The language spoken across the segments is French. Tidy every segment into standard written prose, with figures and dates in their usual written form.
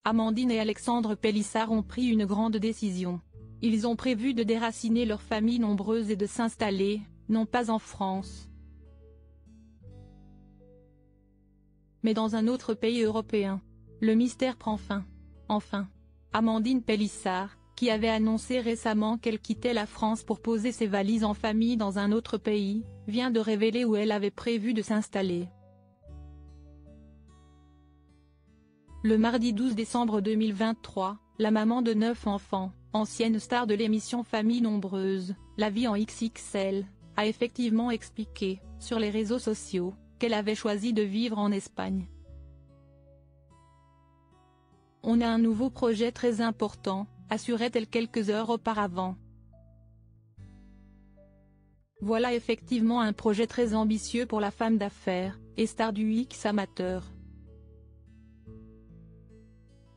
Amandine et Alexandre Pélissard ont pris une grande décision. Ils ont prévu de déraciner leur famille nombreuse et de s'installer, non pas en France, mais dans un autre pays européen. Le mystère prend fin. Enfin, Amandine Pélissard, qui avait annoncé récemment qu'elle quittait la France pour poser ses valises en famille dans un autre pays, vient de révéler où elle avait prévu de s'installer. Le mardi 12 décembre 2023, la maman de 9 enfants, ancienne star de l'émission Famille Nombreuse, La Vie en XXL, a effectivement expliqué, sur les réseaux sociaux, qu'elle avait choisi de vivre en Espagne. On a un nouveau projet très important, assurait-elle quelques heures auparavant. Voilà effectivement un projet très ambitieux pour la femme d'affaires, et star du X amateur.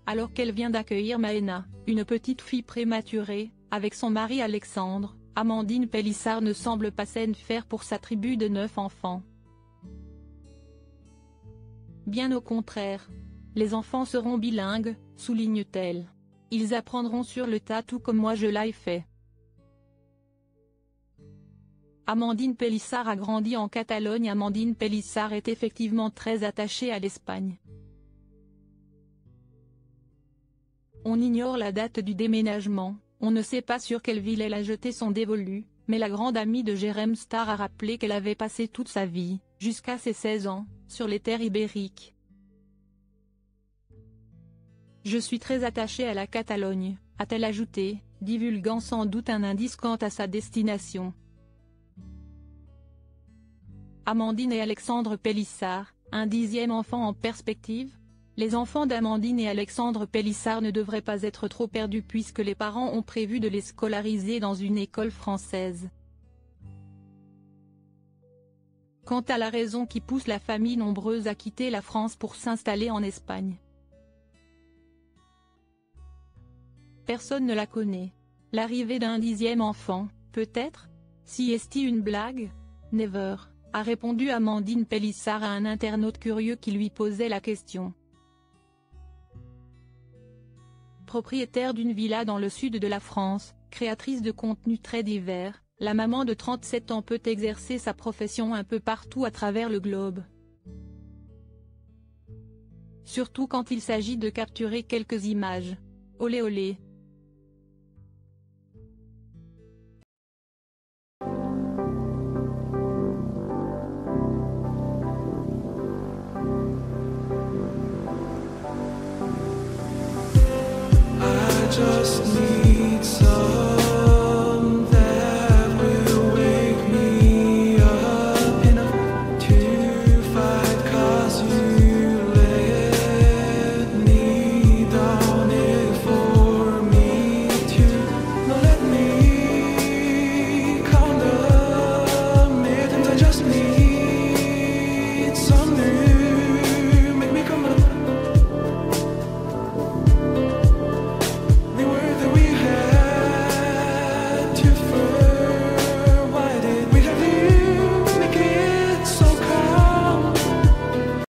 Alors qu'elle vient d'accueillir Maëna, une petite fille prématurée, avec son mari Alexandre, Amandine Pélissard ne semble pas saine faire pour sa tribu de 9 enfants. Bien au contraire. Les enfants seront bilingues, souligne-t-elle. Ils apprendront sur le tas tout comme moi je l'ai fait. Amandine Pélissard a grandi en Catalogne. Amandine Pélissard est effectivement très attachée à l'Espagne. On ignore la date du déménagement, on ne sait pas sur quelle ville elle a jeté son dévolu, mais la grande amie de Jérém Star a rappelé qu'elle avait passé toute sa vie, jusqu'à ses 16 ans, sur les terres ibériques. Je suis très attachée à la Catalogne, a-t-elle ajouté, divulguant sans doute un indice quant à sa destination. Amandine et Alexandre Pélissard, un 10e enfant en perspective? Les enfants d'Amandine et Alexandre Pélissard ne devraient pas être trop perdus puisque les parents ont prévu de les scolariser dans une école française. Quant à la raison qui pousse la famille nombreuse à quitter la France pour s'installer en Espagne, personne ne la connaît. L'arrivée d'un 10e enfant, peut-être? Si est-il une blague? Never, a répondu Amandine Pélissard à un internaute curieux qui lui posait la question. Propriétaire d'une villa dans le sud de la France, créatrice de contenus très divers, la maman de 37 ans peut exercer sa profession un peu partout à travers le globe. Surtout quand il s'agit de capturer quelques images. Olé olé.